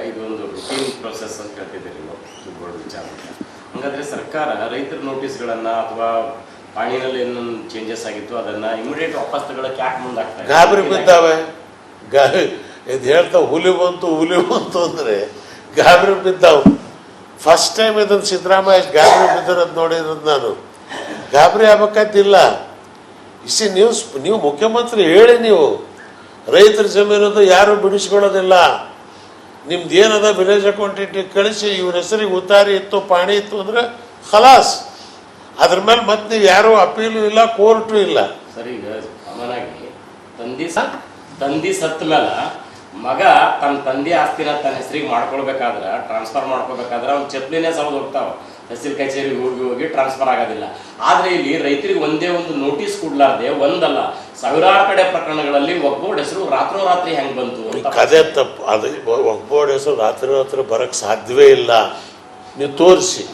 ಇದೊಂದು routine process ಅಂತ ಹೇಳ್ತಿದ್ದೀರಿ board ವಿಚಾರ. ಹಾಗಾದ್ರೆ ಸರ್ಕಾರ ರೈತರ ನೋಟಿಸ್ಗಳನ್ನ ಅಥವಾ ಪಾಣಿನಲ್ಲಿ ಏನು ಚೇಂಜಸ್ ಆಗಿತ್ತು ಅದನ್ನ ಇಮಿಡಿಯೇಟ್ ವಾಪಸ್ ತಗೊಳಕ್ಕೆ ಯಾಕೆ ಮುಂದಾಗ್ತಾರೆ? ಗಾಬರಿ ಬಿದ್ದಾವೆ. ಇದು ಹೇಳ್ತಾವೆ ಹುಲಿ ಬಂತು ಅಂದರೆ ಗಾಬರಿ ಬಿದ್ದಾವೆ. ಫಸ್ಟ್ ಟೈಮ್ ಇದನ್ನು ಸಿದ್ದರಾಮಯ್ಯ ಗಾಬರಿ ಬಿದ್ದಿರೋದು ನೋಡಿರೋದು ನಾನು. ಗಾಬರಿ ಆಗ್ಬೇಕಾಯ್ತಿಲ್ಲ. ಇಸಿ ನೀವು ಮುಖ್ಯಮಂತ್ರಿ ಹೇಳಿ, ನೀವು ರೈತರ ಜಮೀನದು ಯಾರು ಬಿಡಿಸ್ಕೊಳ್ಳೋದಿಲ್ಲ. ನಿಮ್ದು ಏನದ ವಿಲೇಜ್ ಅಕೌಂಟೆಂಟ್ ಕಳಿಸಿ ಇವ್ರ ಹೆಸರಿಗೆ ಉತ್ತಾರಿ ಇತ್ತು ಪಾಣಿ ಇತ್ತು ಅಂದರೆ ಖಲಾಸ್. ಅದ್ರ ಮೇಲೆ ಮತ್ತೆ ನೀವು ಯಾರು ಅಪೀಲು ಇಲ್ಲ, ಕೋರ್ಟು ಇಲ್ಲ. ಸರ್, ಈಗ ಸಾಮಾನ್ಯವಾಗಿ ತಂದಿ ಸತ್ತ ಮೇಲೆ ಮಗ ತನ್ನ ತಂದೆ ಆಸ್ತಿನ ತನ್ನ ಹೆಸರಿಗೆ ಮಾಡ್ಕೊಳ್ಬೇಕಾದ್ರೆ, ಟ್ರಾನ್ಸ್ಫರ್ ಮಾಡ್ಕೋಬೇಕಾದ್ರೆ ಅವ್ನ ಚಪ್ಲಿನೇ ಸವದು ಹೋಗ್ತಾವ. ತಹಸೀಲ್ ಕಚೇರಿಗೆ ಹೋಗಿ ಟ್ರಾನ್ಸ್ಫರ್ ಆಗೋದಿಲ್ಲ. ಆದ್ರೆ ಇಲ್ಲಿ ರೈತರಿಗೆ ಒಂದೇ ಒಂದು ನೋಟಿಸ್ ಕೊಡ್ಲಾರ್ದೆ ಒಂದಲ್ಲ ಸಾವಿರಾರು ಕಡೆ ಪ್ರಕರಣಗಳಲ್ಲಿ ಒಗ್ಬೋರ್ಡ್ ಹೆಸರು ರಾತ್ರೋರಾತ್ರಿ ಹೆಂಗ್ ಬಂತು? ಅದೇ ತಪ್ಪು. ಅದು ಒಗ್ಬೋರ್ಡ್ ಹೆಸರು ರಾತ್ರಿ ಬರಕ್ಕೆ ಸಾಧ್ಯವೇ ಇಲ್ಲ. ನೀವು ತೋರಿಸಿ.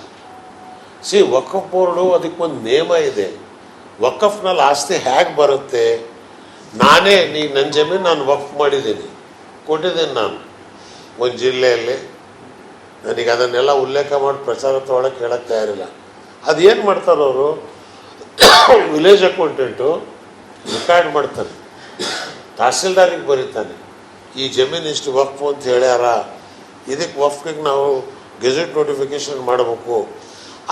ವಕಫ್ ಬೋರ್ಡು ಅದಕ್ಕೊಂದು ನಿಯಮ ಇದೆ. ವಕಫ್ನಲ್ಲಿ ಆಸ್ತಿ ಹೇಗೆ ಬರುತ್ತೆ? ನಾನೇ ನನ್ನ ಜಮೀನು ನಾನು ವಕ್ಫ್ ಮಾಡಿದ್ದೀನಿ, ಕೊಟ್ಟಿದ್ದೀನಿ ನಾನು ಒಂದು ಜಿಲ್ಲೆಯಲ್ಲಿ. ನನಗೆ ಅದನ್ನೆಲ್ಲ ಉಲ್ಲೇಖ ಮಾಡಿ ಪ್ರಚಾರ ತೊಗೊಳಕ್ಕೆ ಹೇಳಕ್ಕೆ ತಯಾರಿಲ್ಲ. ಅದೇನು ಮಾಡ್ತಾರೆ ಅವರು, ವಿಲೇಜ್ ಅಕೌಂಟೆಂಟು ರೆಕಾರ್ಡ್ ಮಾಡ್ತಾನೆ, ತಹಸೀಲ್ದಾರಿಗೆ ಬರೀತಾನೆ, ಈ ಜಮೀನು ಇಷ್ಟು ವಕ್ಫ್ ಅಂತ ಹೇಳ್ಯಾರ, ಇದಕ್ಕೆ ವಕ್ಫಿಗೆ ನಾವು ಗೆಜೆಟ್ ನೋಟಿಫಿಕೇಶನ್ ಮಾಡಬೇಕು.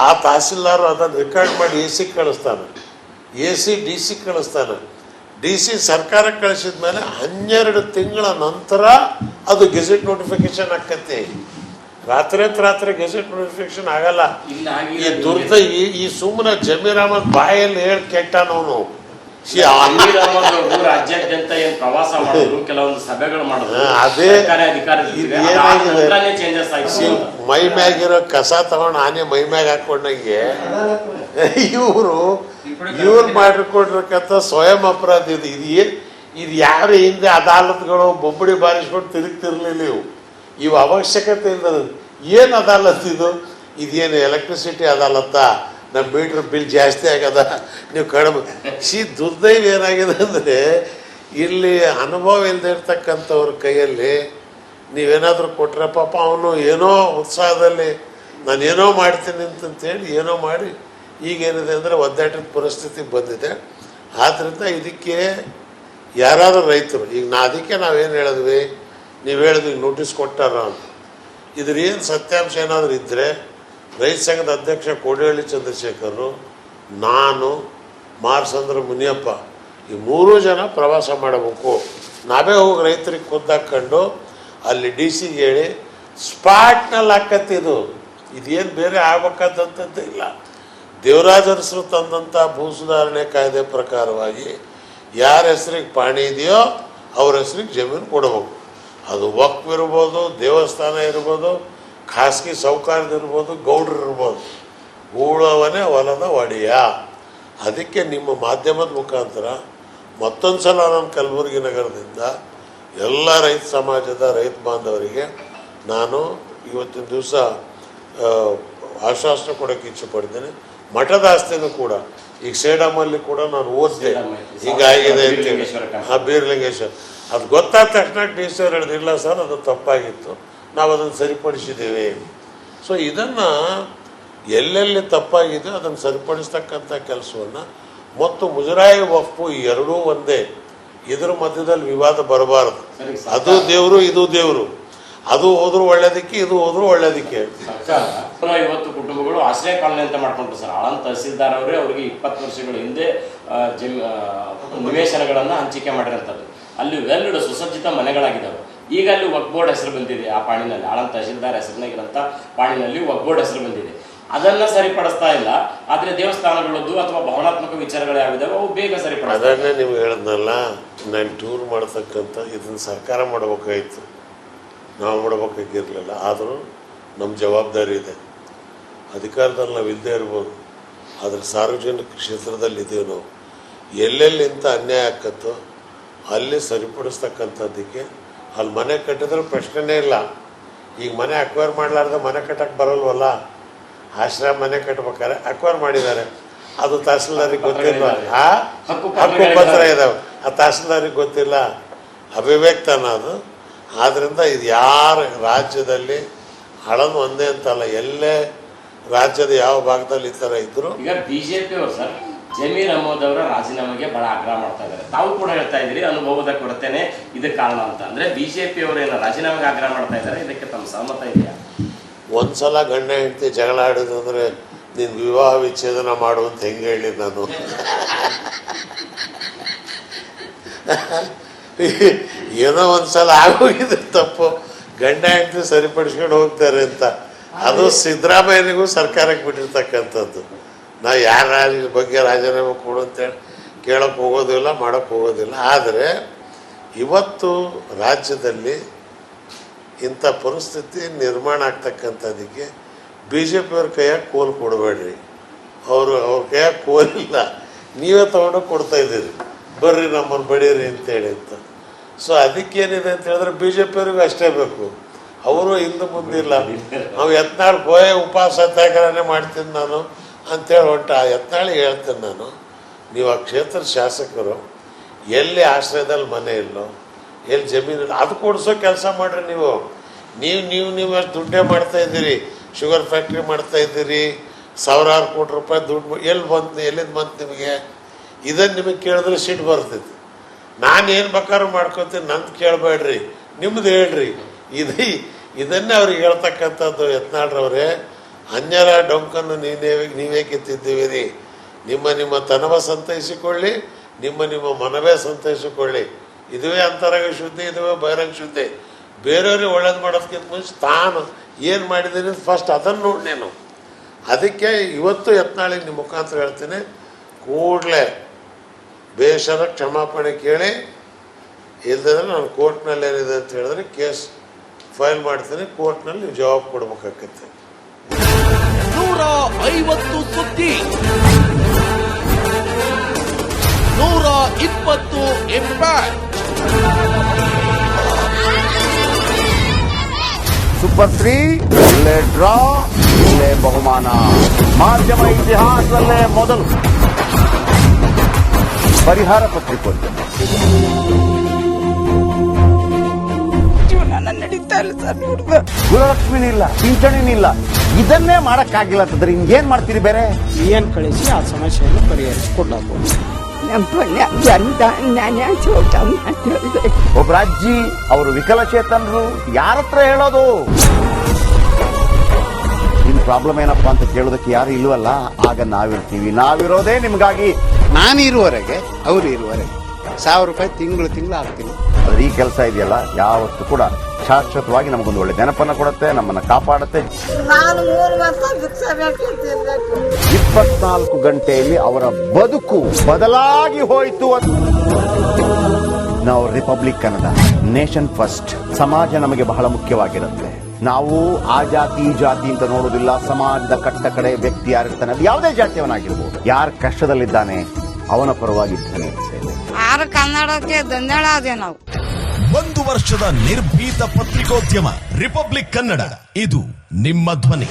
ಆ ತಹಸೀಲ್ದಾರ್ ಅದನ್ನು ರೆಕಾರ್ಡ್ ಮಾಡಿ ಎ ಸಿ ಕಳಿಸ್ತಾನೆ, ಡಿ ಸಿ ಕಳಿಸ್ತಾನೆ. ಡಿ ಸಿ ಸರ್ಕಾರಕ್ಕೆ ಕಳಿಸಿದ ಮೇಲೆ 12 ತಿಂಗಳ ನಂತರ ಅದು ಗೆಜೆಟ್ ನೋಟಿಫಿಕೇಶನ್ ಆಕತಿ. ರಾತ್ರಿ ಗೆಜೆಟ್ ನೋಟಿಫಿಕೇಶನ್ ಆಗಲ್ಲ. ಈ ದುರ್ದ ಈ ಸುಮ್ಮನೆ ಜಮೀರ್ ಅಹಮದ್ ಬಾಯಲ್ಲಿ ಹೇಳಿ ಕೆಟ್ಟನವನು. ರಾಜ್ಯಾದ್ಯಂತ ಏನ್ ಪ್ರವಾಸ ಮಾಡಿದ್ರು, ಕೆಲವೊಂದು ಸಭೆಗಳು ಮಾಡಿದ್ರು, ಅದೇ ಮೈ ಮ್ಯಾಗಿರೋ ಕಸ ತಗೊಂಡು ಆನೆ ಮೈ ಮ್ಯಾಗ ಹಾಕೊಂಡಂಗೆ ಇವ್ರು ಮಾಡಿಕೊಟ್ಟಿರಕ್ಕಂಥ ಸ್ವಯಂ ಅಪರಾಧ ಇದು. ಇದು ಯಾರು ಹಿಂದೆ ಅದಾಲತ್ಗಳು ಬೊಬ್ಬಡಿ ಬಾರಿಸ್ಕೊಂಡು ತಿರುಗ್ತಿರ್ಲಿಲ್ಲ. ಇವು ಅವಶ್ಯಕತೆ ಇಲ್ಲದ ಏನು ಅದಾಲತ್ ಇದು? ಇದೇನು ಎಲೆಕ್ಟ್ರಿಸಿಟಿ ಅದಾಲತ್ತ? ನಮ್ಮ ಮೀಟ್ರ್ ಬಿಲ್ ಜಾಸ್ತಿ ಆಗ್ಯದ, ನೀವು ಕಡಿಮೆ. ದುರ್ದೈವ ಏನಾಗಿದೆ ಅಂದರೆ, ಇಲ್ಲಿ ಅನುಭವ ಇಲ್ಲದೆ ಇರ್ತಕ್ಕಂಥವ್ರ ಕೈಯಲ್ಲಿ ನೀವೇನಾದರೂ ಕೊಟ್ಟರೆ ಪಾಪ ಅವನು ಏನೋ ಉತ್ಸಾಹದಲ್ಲಿ ನಾನು ಏನೋ ಮಾಡ್ತೀನಿ ಅಂತಂತೇಳಿ ಏನೋ ಮಾಡಿ ಈಗೇನಿದೆ ಅಂದರೆ ಒದ್ದಾಟದ ಪರಿಸ್ಥಿತಿ ಬಂದಿದೆ. ಆದ್ದರಿಂದ ಇದಕ್ಕೆ ಯಾರಾದರೂ ರೈತರು ಈಗ ಅದಕ್ಕೆ ನಾವೇನು ಹೇಳಿದ್ವಿ, ನೀವು ಹೇಳಿದ್ವಿ ನೋಟಿಸ್ ಕೊಟ್ಟಾರ ಅಂತ. ಇದ್ರೇನು ಸತ್ಯಾಂಶ ಏನಾದರೂ ಇದ್ದರೆ ರೈತ ಸಂಘದ ಅಧ್ಯಕ್ಷ ಕೋಡಿಹಳ್ಳಿ ಚಂದ್ರಶೇಖರು, ನಾನು, ಮಾರ್ಸಂದ್ರ ಮುನಿಯಪ್ಪ ಈ 3 ಜನ ಪ್ರವಾಸ ಮಾಡಬೇಕು. ನಾವೇ ಹೋಗಿ ರೈತರಿಗೆ ಖುದ್ದಾಕೊಂಡು ಅಲ್ಲಿ ಡಿ ಸಿಗೆ ಹೇಳಿ ಸ್ಪಾಟ್ನಲ್ಲಿ ಹಾಕತ್ತಿದು. ಇದೇನು ಬೇರೆ ಆಗ್ಬೇಕಾದಂಥದ್ದು ಇಲ್ಲ. ದೇವರಾಜ ಅರಸರು ತಂದಂಥ ಭೂ ಸುಧಾರಣೆ ಕಾಯ್ದೆ ಪ್ರಕಾರವಾಗಿ ಯಾರ ಹೆಸರಿಗೆ ಪಾಣಿ ಇದೆಯೋ ಅವ್ರ ಹೆಸರಿಗೆ ಜಮೀನು ಕೊಡಬೇಕು. ಅದು ವಕ್ಫ್ ಇರ್ಬೋದು, ದೇವಸ್ಥಾನ ಇರ್ಬೋದು, ಖಾಸಗಿ ಸೌಕರ್ಯದಿರ್ಬೋದು, ಗೌಡ್ರು ಇರ್ಬೋದು, ಉಳುವವನೇ ಹೊಲದ ಒಡೆಯ. ಅದಕ್ಕೆ ನಿಮ್ಮ ಮಾಧ್ಯಮದ ಮುಖಾಂತರ ಮತ್ತೊಂದು ಸಲ ನಾನು ಕಲಬುರಗಿ ನಗರದಿಂದ ಎಲ್ಲ ರೈತ ಸಮಾಜದ ರೈತ ಬಾಂಧವರಿಗೆ ನಾನು ಇವತ್ತಿನ ದಿವಸ ಆಶ್ವಾಸನೆ ಕೊಡೋಕ್ಕೆ ಇಚ್ಛೆ ಪಡ್ತೇನೆ. ಮಠದ ಆಸ್ತಿನೂ ಕೂಡ ಈಗ ಸೇಡಮಲ್ಲಿ ಕೂಡ ನಾನು ಓದಿದೆ ಹೀಗಾಗಿದೆ ಅಂತೇಳಿ. ಬೀರಲಿಂಗೇಶ್ವರ ಅದು ಗೊತ್ತಾದ ತಕ್ಷಣ ಡಿ ಸಿ ಅವ್ರು ಹೇಳಿದಿಲ್ಲ ಸರ್ ಅದು ತಪ್ಪಾಗಿತ್ತು, ನಾವು ಅದನ್ನು ಸರಿಪಡಿಸಿದ್ದೇವೆ. ಸೊ ಇದನ್ನು ಎಲ್ಲೆಲ್ಲಿ ತಪ್ಪಾಗಿದೆ ಅದನ್ನು ಸರಿಪಡಿಸ್ತಕ್ಕಂಥ ಕೆಲಸವನ್ನು ಮತ್ತು ಮುಜರಾಯಿ ವಕ್ಫು ಈ ಎರಡೂ ಒಂದೇ. ಇದರ ಮಧ್ಯದಲ್ಲಿ ವಿವಾದ ಬರಬಾರದು. ಅದು ದೇವರು, ಇದು ದೇವರು. ಅದು ಹೋದ್ರು ಒಳ್ಳೇದಕ್ಕೆ, ಇದು ಹೋದ್ರು ಒಳ್ಳೇದಕ್ಕೆ. 50 ಕುಟುಂಬಗಳು ಆಶ್ರಯ ಕಾಲನಿ ಅಂತ ಮಾಡ್ಕೊಂಡ್ರು ಸರ್. ಆಳಂದ್ ತಹಸೀಲ್ದಾರ್ ಅವರೇ ಅವರಿಗೆ 20 ವರ್ಷಗಳ ಹಿಂದೆ ನಿವೇಶನಗಳನ್ನು ಹಂಚಿಕೆ ಮಾಡಿರೋಂಥದ್ದು. ಅಲ್ಲಿ ವೆಲ್ಡ್ ಸುಸಜ್ಜಿತ ಮನೆಗಳಾಗಿದ್ದಾವೆ. ಈಗ ಅಲ್ಲಿ ವಕ್ಫ್ ಬೋರ್ಡ್ ಹೆಸರು ಬಂದಿದೆ. ಆ ಪಾಣಿನಲ್ಲಿ ಆಳಂದ್ ತಹಸೀಲ್ದಾರ್ ಹೆಸರಿನಾಗಿರೋಂಥ ಪಾಣಿನಲ್ಲಿ ವಕ್ಫ್ ಬೋರ್ಡ್ ಹೆಸರು ಬಂದಿದೆ. ಅದನ್ನ ಸರಿಪಡಿಸ್ತಾ ಇಲ್ಲ. ಆದ್ರೆ ದೇವಸ್ಥಾನಗಳದ್ದು ಅಥವಾ ಭಾವನಾತ್ಮಕ ವಿಚಾರಗಳು ಯಾವಿದಾವೆ ಅವು ಬೇಗ ಸರಿಪಡಿಸ್ತಾರೆ. ಅದನ್ನೇ ನೀವು ಹೇಳಿದ್ನಲ್ಲ, ನಾನು ಟೂರ್ ಮಾಡ್ತಕ್ಕಂಥ ಇದನ್ನು ಸರ್ಕಾರ ಮಾಡಬೇಕಾಗಿತ್ತು, ನಾವು ಮಾಡಬೇಕಾಗಿರಲಿಲ್ಲ. ಆದರೂ ನಮ್ಮ ಜವಾಬ್ದಾರಿ ಇದೆ. ಅಧಿಕಾರದಲ್ಲಿ ನಾವು ಇಲ್ಲದೆ ಇರ್ಬೋದು, ಆದರೆ ಸಾರ್ವಜನಿಕ ಕ್ಷೇತ್ರದಲ್ಲಿ ಇದ್ದೀವಿ ನಾವು. ಎಲ್ಲೆಲ್ಲಿ ಇಂಥ ಅನ್ಯಾಯ ಆಕತ್ತೋ ಅಲ್ಲಿ ಸರಿಪಡಿಸ್ತಕ್ಕಂಥದ್ದಕ್ಕೆ ಅಲ್ಲಿ ಮನೆ ಕಟ್ಟಿದ್ರೆ ಪ್ರಶ್ನೆನೇ ಇಲ್ಲ. ಈಗ ಮನೆ ಅಕ್ವೈರ್ ಮಾಡಲಾರ್ದೆ ಮನೆ ಕಟ್ಟಕ್ಕೆ ಬರಲ್ವಲ್ಲ. ಆಶ್ರಮ ಮನೆ ಕಟ್ಬೇಕಾದ್ರೆ ಅಕ್ವೈರ್ ಮಾಡಿದ್ದಾರೆ, ಅದು ತಹಸೀಲ್ದಾರಿಗೆ ಗೊತ್ತಿಲ್ಲ. ಹಕ್ಕು ಪತ್ರ ಇದಾವೆ, ಆ ತಹಸೀಲ್ದಾರಿಗೆ ಗೊತ್ತಿಲ್ಲ. ಅವಿವೇಕ್ತನ ಅದು. ಆದ್ದರಿಂದ ಇದು ಯಾರ ರಾಜ್ಯದಲ್ಲಿ ಹಳನು ಒಂದೇ ಅಂತಲ್ಲ, ಎಲ್ಲೇ ರಾಜ್ಯದ ಯಾವ ಭಾಗದಲ್ಲಿ ಈ ಥರ ಇದ್ರು. ಈಗ ಬಿಜೆಪಿ ಅವರು ಸರ್ ಜಮೀರ್ ಅಹಮದ್ ಅವರ ರಾಜೀನಾಮೆಗೆ ಬಹಳ ಆಗ್ರಹ ಮಾಡ್ತಾ ಇದ್ದಾರೆ. ತಾವು ಕೂಡ ಹೇಳ್ತಾ ಇದ್ದೀರಿ ಅನುಭವದ ಕೊರತೆನೆ ಇದಕ್ಕೆ ಕಾರಣ ಅಂತ. ಅಂದ್ರೆ ಬಿಜೆಪಿ ಅವರು ಏನೋ ರಾಜೀನಾಮೆಗೆ ಆಗ್ರಹ ಮಾಡ್ತಾ ಇದ್ದಾರೆ, ಇದಕ್ಕೆ ತಮ್ಮ ಸಹಮತ ಇದೆಯಾ? ಒಂದ್ಸಲ ಗಂಡ ಹೆಂಡತಿ ಜಗಳ ಆಡಿದಂದ್ರೆ ನೀನು ವಿವಾಹ ವಿಚ್ಛೇದನ ಮಾಡುವಂತ ಹೆಂಗೆ ಹೇಳಿ ನಾನು? ಏನೋ ಒಂದ್ಸಲ ಆಗೋಗಿದ್ರೆ ತಪ್ಪು, ಗಂಡ ಹೆಂಡತಿ ಸರಿಪಡಿಸ್ಕೊಂಡು ಹೋಗ್ತಾರೆ ಅಂತ. ಅದು ಸಿದ್ದರಾಮಯ್ಯನಿಗೂ ಸರ್ಕಾರಕ್ಕೆ ಬಿಟ್ಟಿರ್ತಕ್ಕಂಥದ್ದು. ನಾ ಯಾರ ಬಗ್ಗೆ ರಾಜೀನಾಮೆ ಕೊಡು ಅಂತೇಳಿ ಕೇಳೋಕ್ಕೆ ಹೋಗೋದಿಲ್ಲ, ಮಾಡೋಕ್ಕೆ ಹೋಗೋದಿಲ್ಲ. ಆದರೆ ಇವತ್ತು ರಾಜ್ಯದಲ್ಲಿ ಇಂಥ ಪರಿಸ್ಥಿತಿ ನಿರ್ಮಾಣ ಆಗ್ತಕ್ಕಂಥದ್ದಕ್ಕೆ ಬಿ ಜೆ ಪಿಯವ್ರ ಕೈಯಾಗ ಕೋಲು ಕೊಡಬೇಡ್ರಿ. ಅವ್ರ ಕೈಯಾಗ ಕೋಲಿಲ್ಲ, ನೀವೇ ತೊಗೊಂಡು ಕೊಡ್ತಾಯಿದ್ದೀರಿ, ಬರ್ರಿ ನಮ್ಮನ್ನು ಬಡೀರಿ ಅಂತೇಳಿ ಅಂತ. ಸೊ ಅದಕ್ಕೇನಿದೆ ಅಂತ ಹೇಳಿದ್ರೆ ಬಿ ಜೆ ಪಿಯವ್ರಿಗೂ ಅಷ್ಟೇ ಬೇಕು. ಅವರು ಹಿಂದೆ ಮುಂದಿಲ್ಲ. ನಾವು ಯತ್ನಾಳ್ ಉಪವಾಸ ಸತ್ಯಾಗ್ರಹನೇ ಮಾಡ್ತೀನಿ ನಾನು ಅಂತೇಳಿ ಹೊಂಟ. ಯತ್ನಾಳಿಗೆ ಹೇಳ್ತೇನೆ ನಾನು, ನೀವು ಆ ಕ್ಷೇತ್ರದ ಶಾಸಕರು, ಎಲ್ಲಿ ಆಶ್ರಯದಲ್ಲಿ ಮನೆ ಇಲ್ಲೋ, ಎಲ್ಲಿ ಜಮೀನಿಲ್ಲ, ಅದು ಕೊಡಿಸೋ ಕೆಲಸ ಮಾಡಿರಿ. ನೀವು ಅಷ್ಟು ದುಡ್ಡೇ ಮಾಡ್ತಾಯಿದ್ದೀರಿ, ಶುಗರ್ ಫ್ಯಾಕ್ಟ್ರಿ ಮಾಡ್ತಾಯಿದ್ದೀರಿ, ಸಾವಿರಾರು ಕೋಟಿ ರೂಪಾಯಿ ದುಡ್ಡು ಎಲ್ಲಿಂದ ಬಂತು ನಿಮಗೆ? ಇದನ್ನು ನಿಮಗೆ ಕೇಳಿದ್ರೆ ಸಿಟ್ಟು ಬರ್ತೈತಿ. ನಾನೇನು ಬೇಕಾದ್ರೂ ಮಾಡ್ಕೊತೀನಿ, ನಂದು ಕೇಳಬೇಡ್ರಿ, ನಿಮ್ದು ಹೇಳ್ರಿ. ಇದನ್ನೇ ಅವ್ರಿಗೆ ಹೇಳ್ತಕ್ಕಂಥದ್ದು. ಯತ್ನಾಳ್ರವರೇ, ಅನ್ಯರ ಡೊಂಕನ್ನು ನೀವೇ ಕಿತ್ತಿದ್ದೀವಿ. ನಿಮ್ಮ ತನವ ಸಂತೈಸಿಕೊಳ್ಳಿ, ನಿಮ್ಮ ಮನವೇ ಸಂತೈಸಿಕೊಳ್ಳಿ. ಇದುವೇ ಅಂತರಂಗ ಶುದ್ಧಿ, ಇದುವೇ ಬಹಿರಂಗ ಶುದ್ಧಿ. ಬೇರೆಯವ್ರಿಗೆ ಒಳ್ಳೇದು ಮಾಡೋದಕ್ಕಿಂತ ಮುಂಚೆ ತಾನು ಏನು ಮಾಡಿದ್ದೀನಿ ಫಸ್ಟ್ ಅದನ್ನು ನೋಡಿ ನೀನು. ಅದಕ್ಕೆ ಇವತ್ತು ಯತ್ನಾಳಿಗೆ ನಿಮ್ಮ ಮುಖಾಂತರ ಹೇಳ್ತೀನಿ, ಕೂಡಲೇ ಬೇಷರ ಕ್ಷಮಾಪಣೆ ಕೇಳಿ, ಇಲ್ಲದಿದ್ರೆ ನಾನು ಕೋರ್ಟ್ನಲ್ಲಿ ಏನಿದೆ ಅಂತ ಹೇಳಿದ್ರೆ ಕೇಸ್ ಫೈಲ್ ಮಾಡ್ತೀನಿ, ಕೋರ್ಟ್ನಲ್ಲಿ ನೀವು ಜವಾಬ್ ಕೊಡ್ಬೇಕಾಗತ್ತೆ. 150 ಸುದ್ದಿ, 120 ಇಂಪ್ಯಾಕ್ಟ್. ಸೂಪರ್ 3 ಇಲ್ಲೇ ಡ್ರಾ, ಇಲ್ಲೇ ಬಹುಮಾನ. ಮಾಧ್ಯಮ ಇತಿಹಾಸದಲ್ಲೇ ಮೊದಲು ಪರಿಹಾರ ಪತ್ರಿಕೋದ್ಯಮ. ನಡೀತಾ ಇಲ್ಲ ಸರ್, ಗೃಹಲಕ್ಷ್ಮಿನಿಲ್ಲ, ಪಿಂಚಣಿನಿಲ್ಲ, ಇದನ್ನೇ ಮಾಡಕ್ಕಾಗಿಲ್ಲ ಅಂತಂದ್ರೆ ಹಿಂಗೇನ್ ಮಾಡ್ತೀರಿ? ಬೇರೆ ಏನ್ ಕಳಿಸಿ ಆ ಸಮಸ್ಯೆಯನ್ನು ಪರಿಹರಿಸಿಕೊಡ್ಲಾಗ್ಬೋದು. ಒಬ್ಬ ಅಜ್ಜಿ, ಅವರು ವಿಕಲಚೇತನರು, ಯಾರ ಹತ್ರ ಹೇಳೋದು? ನಿಮ್ ಪ್ರಾಬ್ಲಮ್ ಏನಪ್ಪಾ ಅಂತ ಕೇಳೋದಕ್ಕೆ ಯಾರು ಇಲ್ವಲ್ಲ. ಆಗ ನಾವಿರ್ತೀವಿ, ನಾವಿರೋದೇ ನಿಮ್ಗಾಗಿ. ನಾನಿರುವವರೆಗೆ ಅವ್ರು ಇರುವವರೆಗೆ 1000 ರೂಪಾಯಿ ತಿಂಗಳು ಆಗ್ತೀನಿ. ಆದ್ರೆ ಈ ಕೆಲಸ ಇದೆಯಲ್ಲ, ಯಾವತ್ತೂ ಕೂಡ ಶಾಶ್ವತವಾಗಿ ನಮಗೊಂದು ಒಳ್ಳೆ ನೆನಪನ್ನ ಕೊಡುತ್ತೆ, ನಮ್ಮನ್ನ ಕಾಪಾಡುತ್ತೆ. 24 ಗಂಟೆಯಲ್ಲಿ ಅವರ ಬದುಕು ಬದಲಾಗಿ ಹೋಯಿತು. ನಾವು ರಿಪಬ್ಲಿಕ್ ಕನ್ನಡ, ನೇಷನ್ ಫಸ್ಟ್. ಸಮಾಜ ನಮಗೆ ಬಹಳ ಮುಖ್ಯವಾಗಿರುತ್ತೆ. ನಾವು ಆ ಜಾತಿ ಈ ಜಾತಿ ಅಂತ ನೋಡೋದಿಲ್ಲ. ಸಮಾಜದ ಕಟ್ಟ ಕಡೆ ವ್ಯಕ್ತಿ ಯಾರಿರ್ತಾನೆ, ಅದು ಯಾವುದೇ ಜಾತಿಯವನಾಗಿರ್ಬೋದು, ಯಾರು ಕಷ್ಟದಲ್ಲಿದ್ದಾನೆ ಅವನ ಪರವಾಗಿದ್ದಾನೆ. ಆರು ಕನ್ನಡಕ್ಕೆ ಧನ್ಯವಾದ. ನಾವು 1 ವರ್ಷದ ನಿರ್ಭೀತ ಪತ್ರಿಕೋದ್ಯಮ ರಿಪಬ್ಲಿಕ್ ಕನ್ನಡ, ಇದು ನಿಮ್ಮ ಧ್ವನಿ.